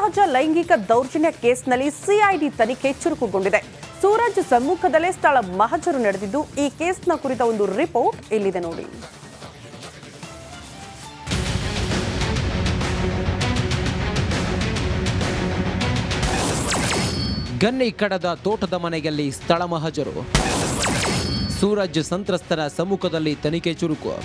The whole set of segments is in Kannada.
ಅಸಹಜ ಲೈಂಗಿಕ ದೌರ್ಜನ್ಯ ಕೇಸ್ನಲ್ಲಿ ಸಿಐಡಿ ತನಿಖೆ ಚುರುಕುಗೊಂಡಿದೆ. ಸೂರಜ್ ಸಮ್ಮುಖದಲ್ಲೇ ಸ್ಥಳ ಮಹಜರು ನಡೆದಿದ್ದು, ಈ ಕೇಸ್ನ ಕುರಿತ ಒಂದು ರಿಪೋರ್ಟ್ ಇಲ್ಲಿದೆ ನೋಡಿ. ಗನ್ನಿ ಕಡದ ತೋಟದ ಮನೆಯಲ್ಲಿ ಸ್ಥಳ ಮಹಜರು. ಸೂರಜ್ ಸಂತ್ರಸ್ತರ ಸಮ್ಮುಖದಲ್ಲಿ ತನಿಖೆ ಚುರುಕು.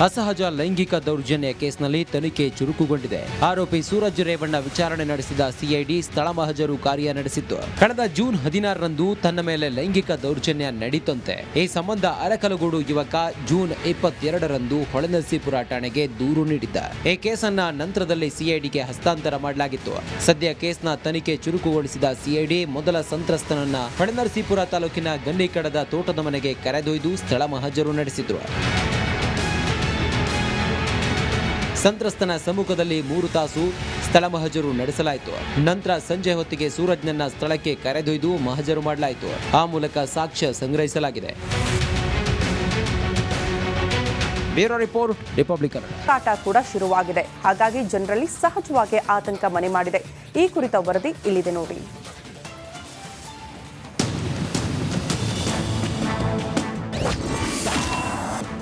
ಅಸಹಜ ಲೈಂಗಿಕ ದೌರ್ಜನ್ಯ ಕೇಸ್ನಲ್ಲಿ ತನಿಖೆ ಚುರುಕುಗೊಂಡಿದೆ. ಆರೋಪಿ ಸೂರಜ್ ರೇವಣ್ಣ ವಿಚಾರಣೆ ನಡೆಸಿದ ಸಿಐಡಿ ಸ್ಥಳ ಮಹಜರು ಕಾರ್ಯ ನಡೆಸಿತ್ತು. ಕಳೆದ ಜೂನ್ 16ರಂದು ತನ್ನ ಮೇಲೆ ಲೈಂಗಿಕ ದೌರ್ಜನ್ಯ ನಡೀತಂತೆ. ಈ ಸಂಬಂಧ ಅರಕಲಗೂಡು ಯುವಕ ಜೂನ್ 22ರಂದು ಹೊಳೆನರಸೀಪುರ ಠಾಣೆಗೆ ದೂರು ನೀಡಿದ್ದ. ಈ ಕೇಸನ್ನ ನಂತರದಲ್ಲಿ ಸಿಐಡಿಗೆ ಹಸ್ತಾಂತರ ಮಾಡಲಾಗಿತ್ತು. ಸದ್ಯ ಕೇಸ್ನ ತನಿಖೆ ಚುರುಕುಗೊಳಿಸಿದ ಸಿಐಡಿ ಮೊದಲ ಸಂತ್ರಸ್ತನನ್ನ ಹೊಳೆನರಸೀಪುರ ತಾಲೂಕಿನ ಗನ್ನಿಕಡದ ತೋಟದ ಮನೆಗೆ ಕರೆದೊಯ್ದು ಸ್ಥಳ ಮಹಜರು ನಡೆಸಿದ್ರು. ಸಂತ್ರಸ್ತನ ಸಮ್ಮುಖದಲ್ಲಿ 3 ತಾಸು ಸ್ಥಳ ಮಹಜರು ನಡೆಸಲಾಯಿತು. ನಂತರ ಸಂಜೆ ಹೊತ್ತಿಗೆ ಸೂರಜ್ನನ್ನ ಸ್ಥಳಕ್ಕೆ ಕರೆದೊಯ್ದು ಮಹಜರು ಮಾಡಲಾಯಿತು. ಆ ಮೂಲಕ ಸಾಕ್ಷ್ಯ ಸಂಗ್ರಹಿಸಲಾಗಿದೆ. Bureau report, republic Kannada. ಕಾಟ ಕೂಡ ಶುರುವಾಗಿದೆ. ಹಾಗಾಗಿ ಜನರಲ್ಲಿ ಸಹಜವಾಗಿ ಆತಂಕ ಮನೆ ಮಾಡಿದೆ. ಈ ಕುರಿತ ವರದಿ ಇಲ್ಲಿದೆ ನೋಡಿ.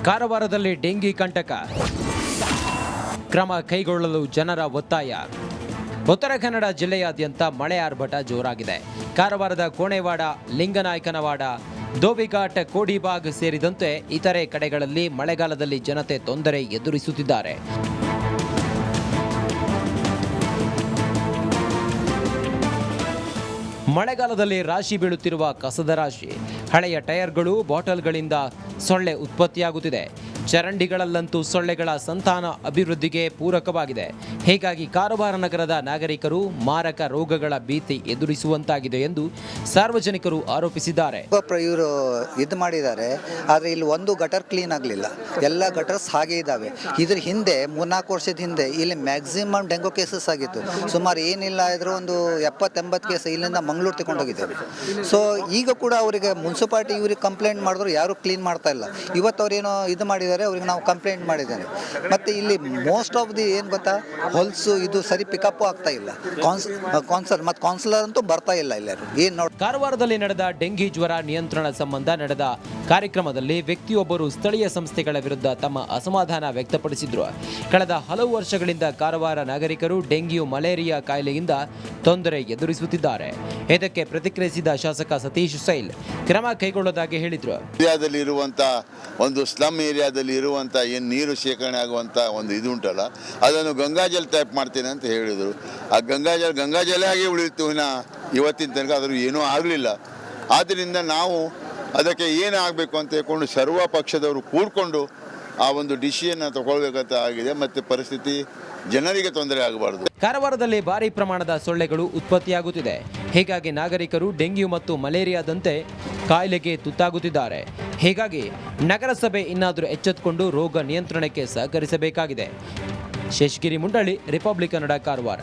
ಕಾರವಾರದಲ್ಲಿ ಡೆಂಗಿ ಕಂಟಕ, ಕ್ರಮ ಕೈಗೊಳ್ಳಲು ಜನರ ಒತ್ತಾಯ. ಉತ್ತರ ಕನ್ನಡ ಜಿಲ್ಲೆಯಾದ್ಯಂತ ಮಳೆ ಆರ್ಭಟ ಜೋರಾಗಿದೆ. ಕಾರವಾರದ ಕೋಣೆವಾಡ, ಲಿಂಗನಾಯಕನವಾಡ, ದೋಬಿಘಾಟ್, ಕೋಡಿಬಾಗ್ ಸೇರಿದಂತೆ ಇತರೆ ಕಡೆಗಳಲ್ಲಿ ಮಳೆಗಾಲದಲ್ಲಿ ಜನತೆ ತೊಂದರೆ ಎದುರಿಸುತ್ತಿದ್ದಾರೆ. ಮಳೆಗಾಲದಲ್ಲಿ ರಾಶಿ ಬೀಳುತ್ತಿರುವ ಕಸದ ರಾಶಿ, ಹಳೆಯ ಟೈರ್ಗಳು, ಬಾಟಲ್ಗಳಿಂದ ಸೊಳ್ಳೆ ಉತ್ಪತ್ತಿಯಾಗುತ್ತಿದೆ. ಚರಂಡಿಗಳಲ್ಲಂತೂ ಸೊಳ್ಳೆಗಳ ಸಂತಾನ ಅಭಿವೃದ್ಧಿಗೆ ಪೂರಕವಾಗಿದೆ. ಹೀಗಾಗಿ ಕಾರವಾರ ನಗರದ ನಾಗರಿಕರು ಮಾರಕ ರೋಗಗಳ ಭೀತಿ ಎದುರಿಸುವಂತಾಗಿದೆ ಎಂದು ಸಾರ್ವಜನಿಕರು ಆರೋಪಿಸಿದ್ದಾರೆ. ಇವರು ಇದು ಮಾಡಿದ್ದಾರೆ, ಆದರೆ ಇಲ್ಲಿ ಒಂದು ಗಟರ್ ಕ್ಲೀನ್ ಆಗಲಿಲ್ಲ. ಎಲ್ಲ ಗಟರ್ಸ್ ಹಾಗೆ ಇದ್ದಾವೆ. ಇದ್ರ ಹಿಂದೆ 3-4 ವರ್ಷದ ಹಿಂದೆ ಇಲ್ಲಿ ಮ್ಯಾಕ್ಸಿಮಮ್ ಡೆಂಗು ಕೇಸಸ್ ಆಗಿತ್ತು. ಸುಮಾರು ಏನಿಲ್ಲ ಇದ್ರೂ ಒಂದು 70-80 ಕೇಸ್ ಇಲ್ಲಿಂದ ಮಂಗಳೂರು ತಗೊಂಡೋಗಿದ್ದೇವೆ. ಸೊ ಈಗ ಕೂಡ ಅವರಿಗೆ ಮುನ್ಸಿಪಾಲಿಟಿ ಇವ್ರಿಗೆ ಕಂಪ್ಲೇಂಟ್ ಮಾಡಿದ್ರು, ಯಾರು ಕ್ಲೀನ್ ಮಾಡ್ತಾ ಇಲ್ಲ. ಇವತ್ತು ಅವ್ರೇನೋ ಇದು ಮಾಡಿದ್ದಾರೆ, ಅವ್ರಿಗೆ ನಾವು ಕಂಪ್ಲೇಂಟ್ ಮಾಡಿದ್ದೇನೆ. ಮತ್ತೆ ಇಲ್ಲಿ ಮೋಸ್ಟ್ ಆಫ್ ದಿ ಏನು ಗೊತ್ತಾ, ಹೊಲ್ಸು ಇದು ಸರಿ ಪಿಕಪ್ ಆಗ್ತಾ ಇಲ್ಲ. ಕೌನ್ಸಿಲರ್ ಅಂತೂ ಬರ್ತಾ ಇಲ್ಲ ಎಲ್ಲರೂ. ಏನು ನೋಡಿ, ಕಾರವಾರದಲ್ಲಿ ನಡೆದ ಡೆಂಗಿ ಜ್ವರ ನಿಯಂತ್ರಣ ಸಂಬಂಧ ನಡೆದ ಕಾರ್ಯಕ್ರಮದಲ್ಲಿ ವ್ಯಕ್ತಿಯೊಬ್ಬರು ಸ್ಥಳೀಯ ಸಂಸ್ಥೆಗಳ ವಿರುದ್ಧ ತಮ್ಮ ಅಸಮಾಧಾನ ವ್ಯಕ್ತಪಡಿಸಿದ್ರು. ಕಳೆದ ಹಲವು ವರ್ಷಗಳಿಂದ ಕಾರವಾರ ನಾಗರಿಕರು ಡೆಂಗ್ಯೂ, ಮಲೇರಿಯಾ ಕಾಯಿಲೆಯಿಂದ ತೊಂದರೆ ಎದುರಿಸುತ್ತಿದ್ದಾರೆ. ಇದಕ್ಕೆ ಪ್ರತಿಕ್ರಿಯಿಸಿದ ಶಾಸಕ ಸತೀಶ್ ಸೈಲ್ ಕ್ರಮ ಕೈಗೊಳ್ಳೋದಾಗಿ ಹೇಳಿದ್ರು. ಒಂದು ಸ್ಲಮ್ ಏರಿಯಾದಲ್ಲಿ ಇರುವಂಥ ಏನು ನೀರು ಶೇಖರಣೆ ಆಗುವಂಥ ಒಂದು ಇದು ಉಂಟಲ್ಲ, ಅದನ್ನು ಗಂಗಾಜಲ್ ಟೈಪ್ ಮಾಡ್ತೇನೆ ಅಂತ ಹೇಳಿದರು. ಆ ಗಂಗಾಜಲ ಆಗಿ ಉಳಿತು. ಇವತ್ತಿನ ತನಕ ಅದ್ರ ಏನೂ ಆಗಲಿಲ್ಲ. ಆದ್ದರಿಂದ ನಾವು ಅದಕ್ಕೆ ಏನಾಗಬೇಕು ಅಂತ ಹೇಳ್ಕೊಂಡು ಸರ್ವ ಪಕ್ಷದವರು ಕೂಡ್ಕೊಂಡು ಆ ಒಂದು ಡಿಸಿಷನ್ನ ತಗೊಳ್ಬೇಕಂತ ಆಗಿದೆ. ಮತ್ತು ಪರಿಸ್ಥಿತಿ ಜನರಿಗೆ ತೊಂದರೆ ಆಗಬಾರದು. ಕಾರವಾರದಲ್ಲಿ ಭಾರಿ ಪ್ರಮಾಣದ ಸೊಳ್ಳೆಗಳು ಉತ್ಪತ್ತಿಯಾಗುತ್ತಿದೆ. ಹೀಗಾಗಿ ನಾಗರಿಕರು ಡೆಂಗ್ಯೂ ಮತ್ತು ಮಲೇರಿಯಾದಂತೆ ಕಾಯಿಲೆಗೆ ತುತ್ತಾಗುತ್ತಿದ್ದಾರೆ. ಹೀಗಾಗಿ ನಗರಸಭೆ ಇನ್ನಾದರೂ ಎಚ್ಚೆತ್ತುಕೊಂಡು ರೋಗ ನಿಯಂತ್ರಣಕ್ಕೆ ಸಹಕರಿಸಬೇಕಾಗಿದೆ. ಶೇಷಗಿರಿ ಮುಂಡಳ್ಳಿ, ರಿಪಬ್ಲಿಕ್ ಕನ್ನಡ, ಕಾರವಾರ.